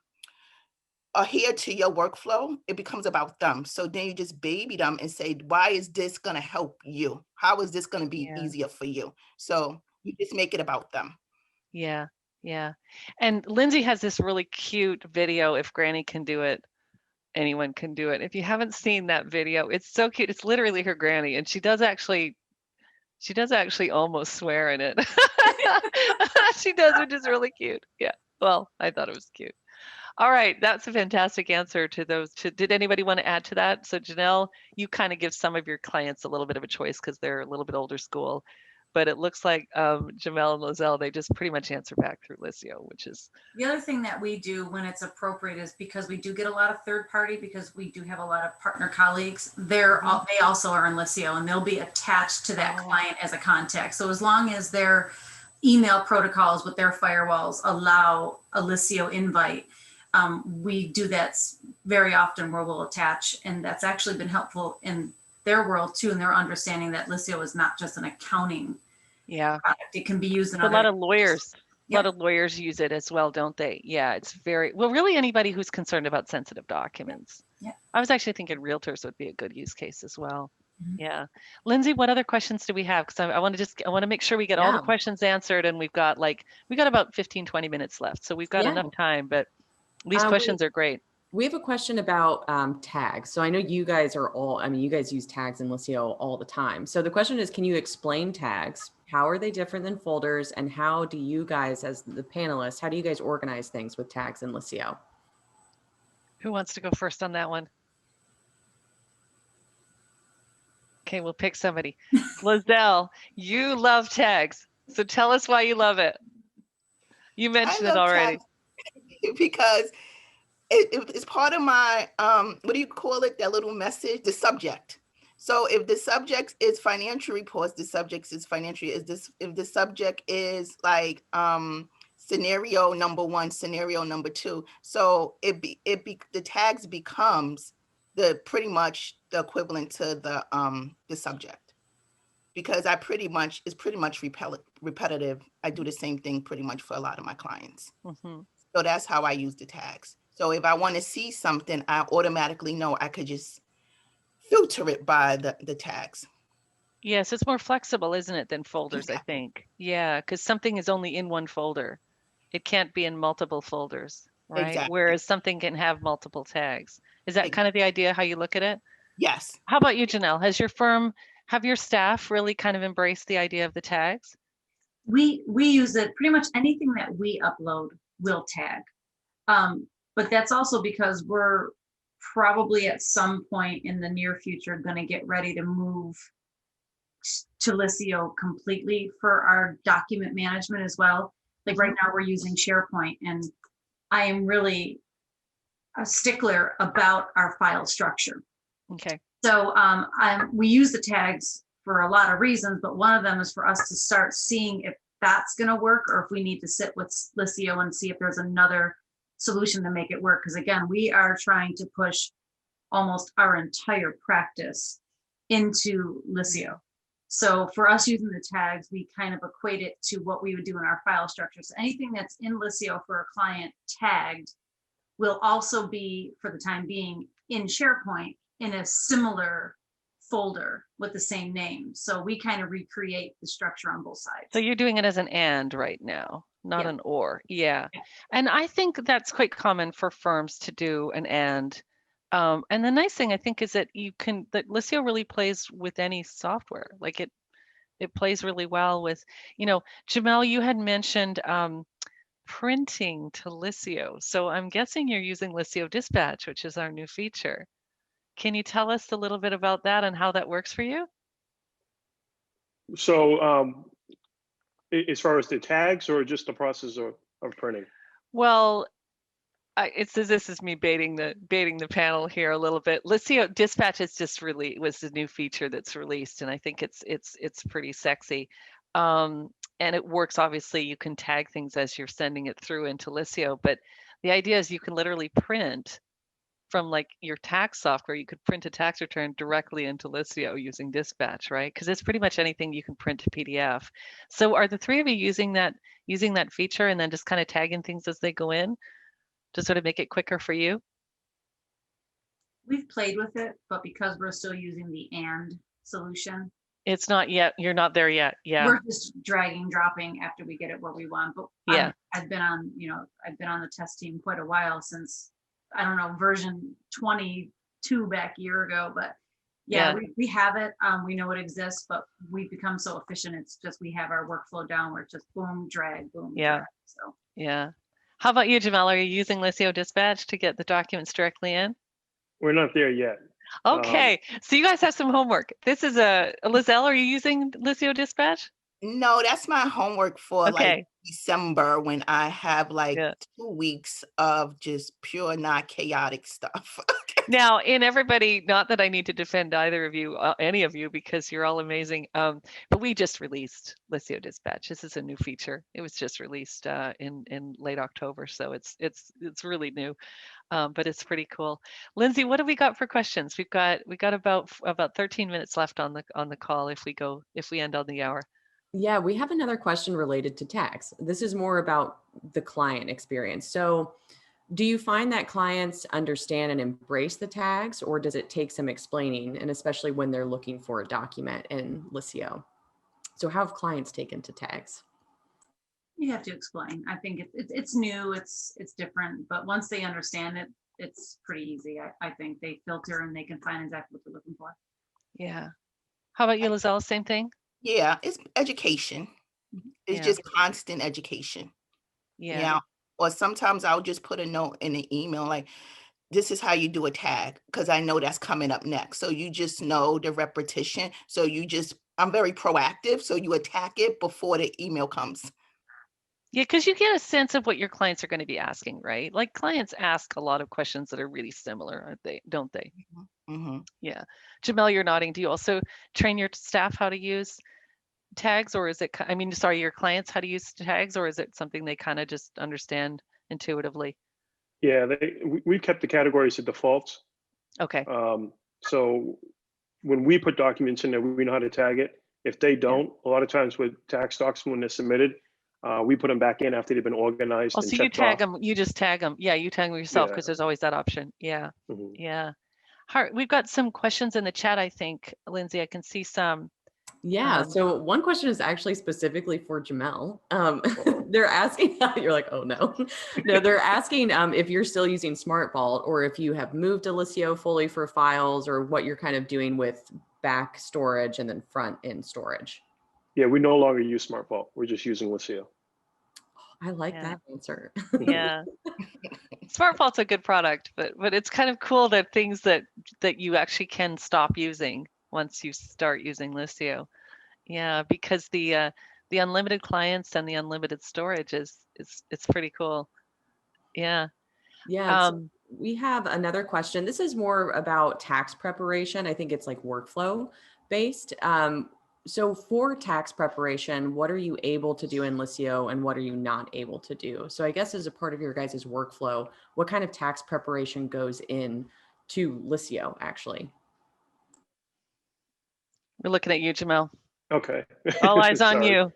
adhere to your workflow, it becomes about them. So then you just baby them and say, why is this going to help you? How is this going to be easier for you? So you just make it about them. Yeah. Yeah. And Lindsay has this really cute video. If Granny can do it, anyone can do it. If you haven't seen that video, it's so cute. It's literally her granny, and she does actually almost swear in it. She does, which is really cute. Yeah. Well, I thought it was cute. All right, that's a fantastic answer to those. Did anybody want to add to that? So Janelle, you kind of give some of your clients a little bit of a choice because they're a little bit older school, but it looks like Jamel and Lozelle, they just pretty much answer back through Liscio, which is The other thing that we do when it's appropriate is because we do get a lot of third party, because we do have a lot of partner colleagues, they also are in Liscio, and they'll be attached to that client as a contact. So as long as their email protocols with their firewalls allow a Liscio invite, we do that very often where we'll attach, and that's actually been helpful in their world too, and their understanding that Liscio is not just an accounting product. It can be used in a other lot of lawyers. A Yep. lot of lawyers use it as well, don't they? Yeah, it's very well. Really, anybody who's concerned about sensitive documents. Yeah. I was actually thinking realtors would be a good use case as well. Mhm. Yeah, Lindsay, what other questions do we have? Because I want to make sure we get all the Yeah. questions answered, and we got about 15, 20 minutes left, so we've got Yeah. enough time. But these questions are great. We have a question about tags. So I know you guys you guys use tags in Liscio all the time. So the question is, can you explain tags? How are they different than folders? And how do you guys, as the panelists, how do you guys organize things with tags in Liscio? Who wants to go first on that one? Okay, we'll pick somebody. Lozelle, you love tags. So tell us why you love it. You mentioned it already. Because it's part of my, what do you call it? That little message, the subject. So if the subject is financial reports, the subject is financial. If the subject is like scenario number 1, scenario number 2. So the tags becomes pretty much the equivalent to the subject, because it's pretty much repetitive. I do the same thing pretty much for a lot of my clients. Mm-hmm. So that's how I use the tags. So if I want to see something, I automatically know I could just filter it by the tags. Yes, it's more flexible, isn't it, than folders, I think. Yeah, because something is only in one folder. It can't be in multiple folders, right? Exactly. Whereas something can have multiple tags. Is that kind of the idea how you look at it? Yes. How about you, Janelle? Have your staff really kind of embraced the idea of the tags? We use it pretty much anything that we upload will tag. But that's also because we're probably at some point in the near future going to get ready to move to Liscio completely for our document management as well. Like right now we're using SharePoint, and I am really a stickler about our file structure. Okay. So we use the tags for a lot of reasons, but one of them is for us to start seeing if that's going to work, or if we need to sit with Liscio and see if there's another solution to make it work. Because again, we are trying to push almost our entire practice into Liscio. So for us using the tags, we kind of equate it to what we would do in our file structure. So anything that's in Liscio for a client tagged will also be, for the time being, in SharePoint in a similar folder with the same name. So we kind of recreate the structure on both sides. So you're doing it as an and right now, not an or. Yeah. And I think that's quite common for firms to do an and. And the nice thing I think is that that Liscio really plays with any software. Like it plays really well with, Jamel, you had mentioned printing to Liscio. So I'm guessing you're using Liscio Dispatch, which is our new feature. Can you tell us a little bit about that and how that works for you? So as far as the tags, or just the process of printing? Well, this is me baiting the panel here a little bit. Liscio Dispatch was the new feature that's released, and I think it's pretty sexy. And it works. Obviously, you can tag things as you're sending it through into Liscio, but the idea is you can literally print from like your tax software. You could print a tax return directly into Liscio using Dispatch, right? Because it's pretty much anything you can print to PDF. So are the three of you using that feature and then just kind of tagging things as they go in to sort of make it quicker for you? We've played with it, but because we're still using the and solution, it's not yet. You're not there yet. Yeah. We're just dragging, dropping after we get it where we want. But yeah, I've been on the test team quite a while, since, I don't know, version 22 back a year ago. But we have it. We know it exists, but we've become so efficient. It's just we have our workflow down where it's just boom, drag, boom, drag. So How about you, Jamal? Are you using Liscio Dispatch to get the documents directly in? We're not there yet. Okay, so you guys have some homework. This is Lizelle, are you using Liscio Dispatch? No, that's my homework for like Okay, December when I have like yeah. 2 weeks of just pure, not chaotic stuff. Now, in everybody, not that I need to defend either of you, any of you, because you're all amazing. But we just released Liscio Dispatch. This is a new feature. It was just released in late October, so it's really new. But it's pretty cool. Lindsay, what have we got for questions? We got about 13 minutes left on the call if we end on the hour. Yeah, we have another question related to tax. This is more about the client experience. So do you find that clients understand and embrace the tags, or does it take some explaining, and especially when they're looking for a document in Liscio? So how have clients taken to tags? You have to explain. I think it's new, it's different, but once they understand it, it's pretty easy. I think they filter and they can find exactly what they're looking for. Yeah. How about you, Lizelle? Same thing? Yeah, it's education. It's Yeah. just constant education. Yeah. Yeah. Or sometimes I'll just put a note in an email like, this is how you do a tag, because I know that's coming up next. So you just know the repetition. So I'm very proactive. So you attack it before the email comes. Yeah, because you get a sense of what your clients are going to be asking, right? Like clients ask a lot of questions that are really similar, aren't they? Don't they? Mm-hmm. Yeah. Jamel, you're nodding. Do you also train your staff how to use tags, or is it, sorry, your clients how to use tags, or is it something they kind of just understand intuitively? Yeah, we kept the categories as defaults. Okay. So when we put documents in there, we know how to tag it. If they don't, a lot of times with tax docs, when they're submitted, we put them back in after they've been organized Oh, and so you checked tag off. them, you just tag them. Yeah, you tag them yourself Yeah. because there's always that option. Yeah. Mhm. Yeah. We've got some questions in the chat, I think, Lindsay. I can see some. Yeah. So one question is actually specifically for Jamel. Uh-oh. They're asking, you're like, oh no. No, they're asking if you're still using Smart Vault or if you have moved to Liscio fully for files, or what you're kind of doing with back storage and then front end storage. Yeah, we no longer use Smart Vault. We're just using Liscio. I like Yeah. that answer. Yeah. Smart Vault's a good product, but it's kind of cool that things that you actually can stop using once you start using Liscio. Yeah, because the unlimited clients and the unlimited storage it's pretty cool. Yeah. Yeah. So we have another question. This is more about tax preparation. I think it's like workflow based. So for tax preparation, what are you able to do in Liscio and what are you not able to do? So I guess as a part of your guys' workflow, what kind of tax preparation goes in to Liscio actually? We're looking at you, Jamel. Okay. All eyes on you.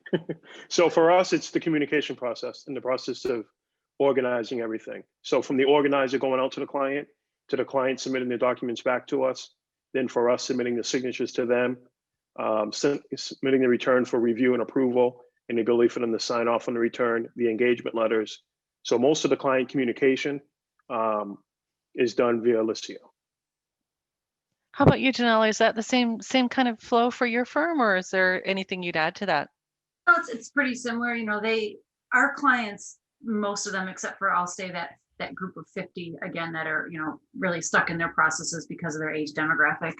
So for us, it's the communication process and the process of organizing everything. So from the organizer going out to the client submitting the documents back to us, then for us submitting the signatures to them, submitting the return for review and approval, and the ability for them to sign off on the return, the engagement letters. So most of the client communication is done via Liscio. How about you, Janelle? Is that the same kind of flow for your firm, or is there anything you'd add to that? No, it's pretty similar. You know, our clients, most of them, except for I'll say that group of 50 again that are, you know, really stuck in their processes because of their age demographic.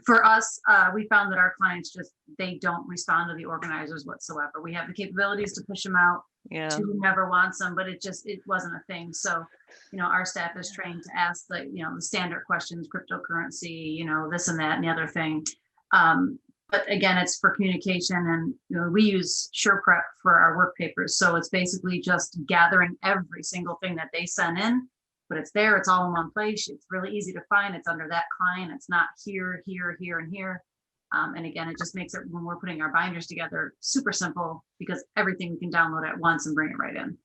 For us, we found that our clients they don't respond to the organizers whatsoever. We have the capabilities to push them out to whomever wants them, but it wasn't a thing. So, you know, our staff is trained to ask the standard questions, cryptocurrency, you know, this and that and the other thing. But again, it's for communication, and you know, we use SurePrep for our work papers. So it's basically just gathering every single thing that they send in, but it's there, it's all in one place. It's really easy to find. It's under that client. It's not here, here, here, and here. And again, it just makes it, when we're putting our binders together, super simple because everything we can download at once and bring it right in.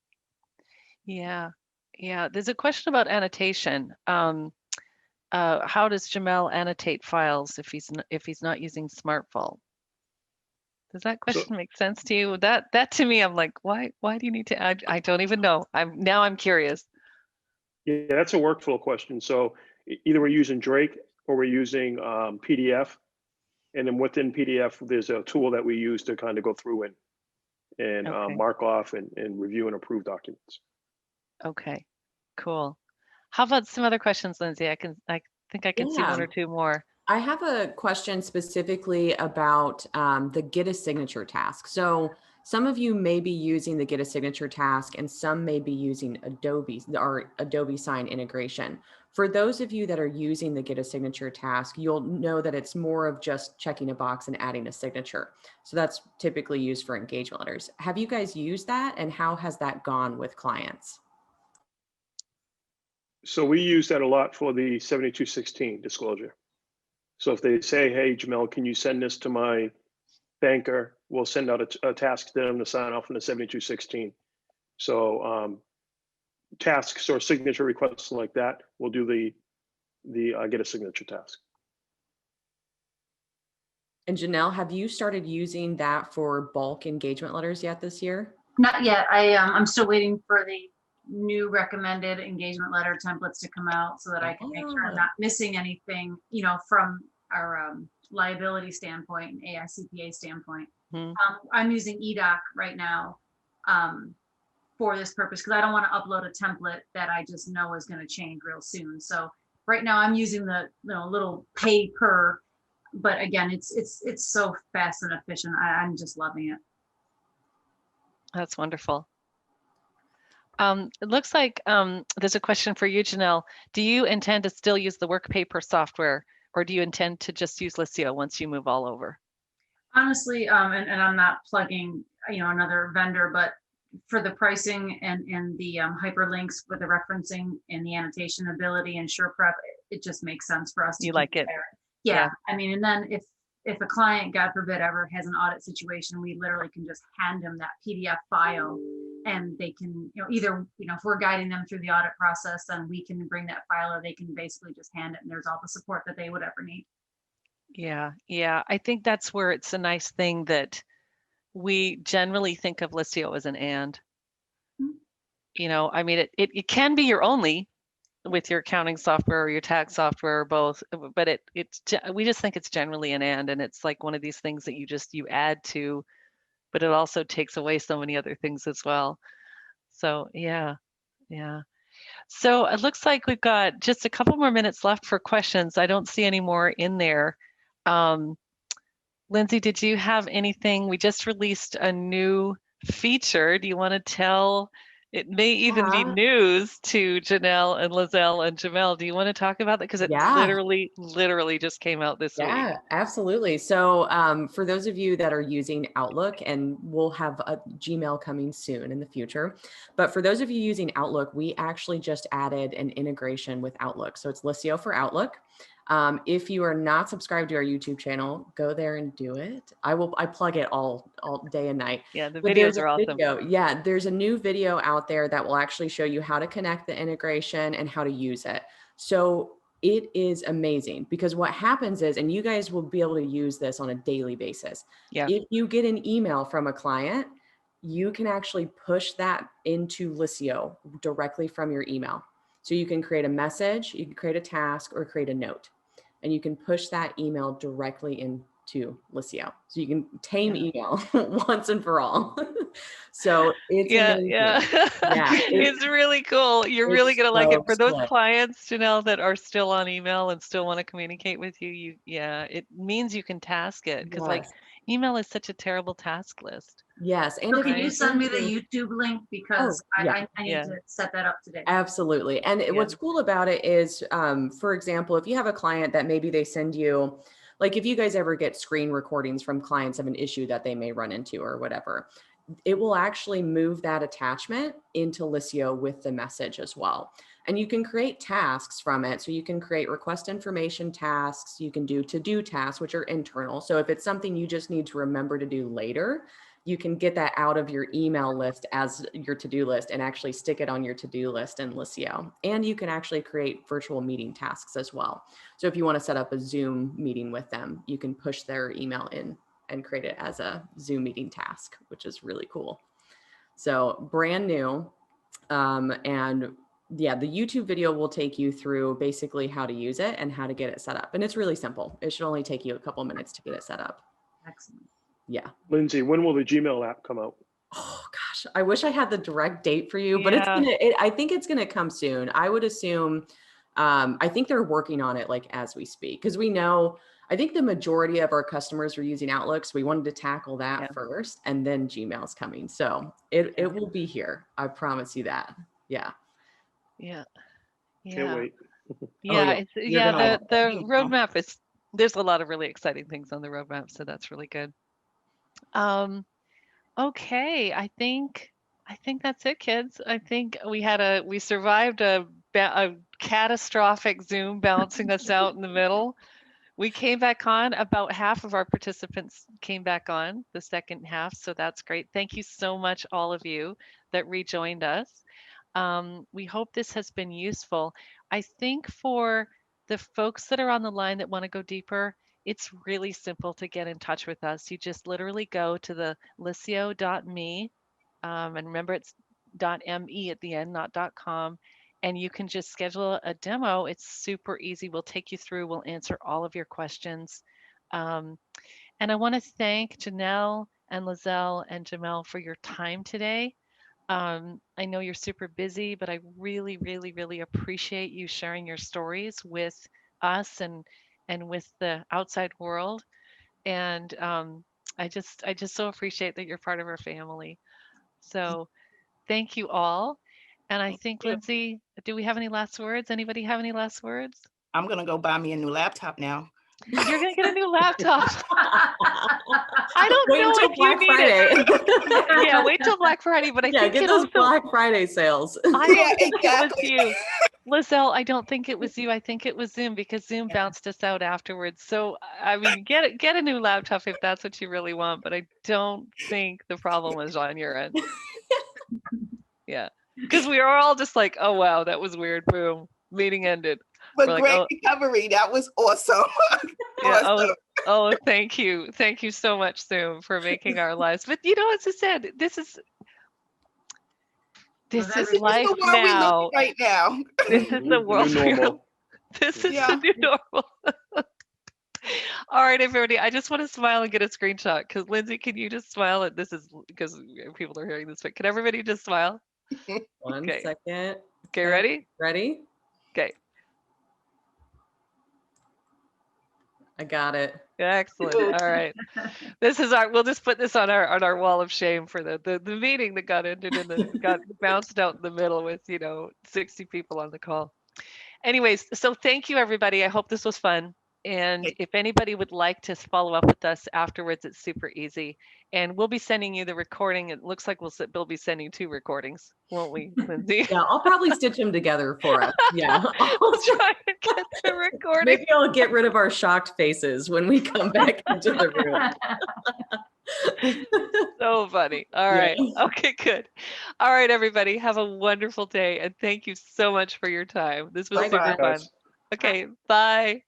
Yeah. Yeah. There's a question about annotation. How does Jamel annotate files if he's not using Smart Vault? Does that question make sense to you? That to me, I'm like, why do you need to add? I don't even know. I'm curious. Yeah, that's a workflow question. So either we're using Drake or we're using PDF, and then within PDF, there's a tool that we use to kind of go through and Okay. mark off and review and approve documents. Okay, cool. How about some other questions, Lindsay? I think I can see one Yeah. or two more. I have a question specifically about the get a signature task. So some of you may be using the get a signature task and some may be using Adobe or Adobe Sign integration. For those of you that are using the get a signature task, you'll know that it's more of just checking a box and adding a signature. So that's typically used for engagement letters. Have you guys used that, and how has that gone with clients? So we use that a lot for the 7216 disclosure. So if they say, hey, Jamel, can you send this to my banker? We'll send out a task to them to sign off on the 7216. So tasks or signature requests like that, we'll do the get a signature task. And Janelle, have you started using that for bulk engagement letters yet this year? Not yet. I'm still waiting for the new recommended engagement letter templates to come out so that I can make sure I'm not missing anything, you know, from our liability standpoint and AICPA standpoint. I'm using EDOC right now for this purpose because I don't want to upload a template that I just know is going to change real soon. So right now I'm using the little pay per, but again, it's so fast and efficient. I'm just loving it. That's wonderful. It looks like there's a question for you, Janelle. Do you intend to still use the work paper software, or do you intend to just use Liscio once you move all over? Honestly, and I'm not plugging, another vendor, but for the pricing and the hyperlinks with the referencing and the annotation ability and SurePrep, it just makes sense for us to You like it? Yeah. I mean, and then if a client, God forbid, ever has an audit situation, we literally can just hand them that PDF file and they can, either, if we're guiding them through the audit process, then we can bring that file, or they can basically just hand it and there's all the support that they would ever need. Yeah. Yeah. I think that's where it's a nice thing that we generally think of Liscio as an and. I mean, it can be your only with your accounting software or your tax software or both, but we just think it's generally an and it's like one of these things that you add to, but it also takes away so many other things as well. So yeah. So it looks like we've got just a couple more minutes left for questions. I don't see any more in there. Lindsay, did you have anything? We just released a new feature. Do you want to tell? It may even be news to Janelle and Lizelle and Jamel. Do you want to talk about that? Because it literally just came out this week. Yeah, absolutely. So for those of you that are using Outlook, and we'll have a Gmail coming soon in the future, but for those of you using Outlook, we actually just added an integration with Outlook. So it's Liscio for Outlook. If you are not subscribed to our YouTube channel, go there and do it. I plug it all day and night. Yeah, the videos are awesome. Yeah, there's a new video out there that will actually show you how to connect the integration and how to use it. So it is amazing, because what happens is, and you guys will be able to use this on a daily basis. Yeah. If you get an email from a client, you can actually push that into Liscio directly from your email. So you can create a message, you can create a task, or create a note, and you can push that email directly into Liscio. So you can tame email once and for all. So it's amazing. Yeah. It's really cool. You're really going to like it. For those clients, Janelle, that are still on email and still want to communicate with you, it means you can task it, because like email is such a terrible task list. Yes. And so can you send me the YouTube link, because I need to set that up today. Absolutely. And what's cool about it is, for example, if you have a client that maybe they send you, like if you guys ever get screen recordings from clients of an issue that they may run into or whatever, it will actually move that attachment into Liscio with the message as well. And you can create tasks from it. So you can create request information tasks. You can do to-do tasks, which are internal. So if it's something you just need to remember to do later, you can get that out of your email list as your to-do list and actually stick it on your to-do list in Liscio. And you can actually create virtual meeting tasks as well. So if you want to set up a Zoom meeting with them, you can push their email in and create it as a Zoom meeting task, which is really cool. So brand new. And yeah, the YouTube video will take you through basically how to use it and how to get it set up. And it's really simple. It should only take you a couple minutes to get it set up. Excellent. Yeah. Lindsay, when will the Gmail app come out? Oh gosh, gosh, I wish I had the direct date for you, but I think it's gonna come soon. I would assume, I think they're working on it like as we speak, because we know, I think the majority of our customers are using Outlook. So we wanted to tackle that first, and then Gmail's coming. So it will be here. I promise you that. Yeah. Yeah. Can't wait. Yeah. You're The roadmap is, there's a lot of really exciting things on the roadmap. So that's really good. Okay. I think that's it, kids. I think we survived a catastrophic Zoom bouncing us out in the middle. We came back on, about half of our participants came back on the second half. So that's great. Thank you so much, all of you that rejoined us. We hope this has been useful. I think for the folks that are on the line that want to go deeper, it's really simple to get in touch with us. You just literally go to the liscio.me, and remember it's .me at the end, not .com. And you can just schedule a demo. It's super easy. We'll take you through. We'll answer all of your questions. And I want to thank Janelle and Lizelle and Jamel for your time today. I know you're super busy, but I really, really, really appreciate you sharing your stories with us and with the outside world. And I just so appreciate that you're part of our family. So thank you all. And I think, Lindsay, do we have any last words? Anybody have any last words? I'm going to go buy me a new laptop now. You're going to get a new laptop. I don't wait know until if Black you need Friday. it. Yeah, wait till Black Friday. But I think get it those also, Black Friday sales. I don't think it was you. Lizelle, I don't think it was you. I think it was Zoom, because Zoom bounced us out afterwards. So, I mean, get a new laptop if that's what you really want. But I don't think the problem was on your end. Yeah. Because we were all just like, oh, wow, that was weird. Boom. Meeting ended. But We're like, great oh, recovery. That was awesome. yeah. Awesome. Oh, thank you. Thank you so much, Zoom, for making our lives. But you know, as I said, this is This is life the world we live now. in right now. This is the world. New normal. This is the new normal. All right, everybody. I just want to smile and get a screenshot, because Lindsay, can you just smile? And this is because people are hearing this, but can everybody just smile? One Okay. second. Okay, ready? Ready? Okay. I got it. Excellent. All right. This is we'll just put this on our wall of shame for the meeting that got ended and got bounced out in the middle with, 60 people on the call. Anyways, so thank you, everybody. I hope this was fun. And if anybody would like to follow up with us afterwards, it's super easy. And we'll be sending you the recording. It looks like we'll be sending 2 recordings, won't we, Lindsay? Yeah, I'll probably stitch them together for us. Yeah. We'll try and get the recording. Maybe I'll get rid of our shocked faces when we come back into the room. So funny. All right. Okay, good. All right, everybody. Have a wonderful day. And thank you so much for your time. This was super fun. Okay, bye.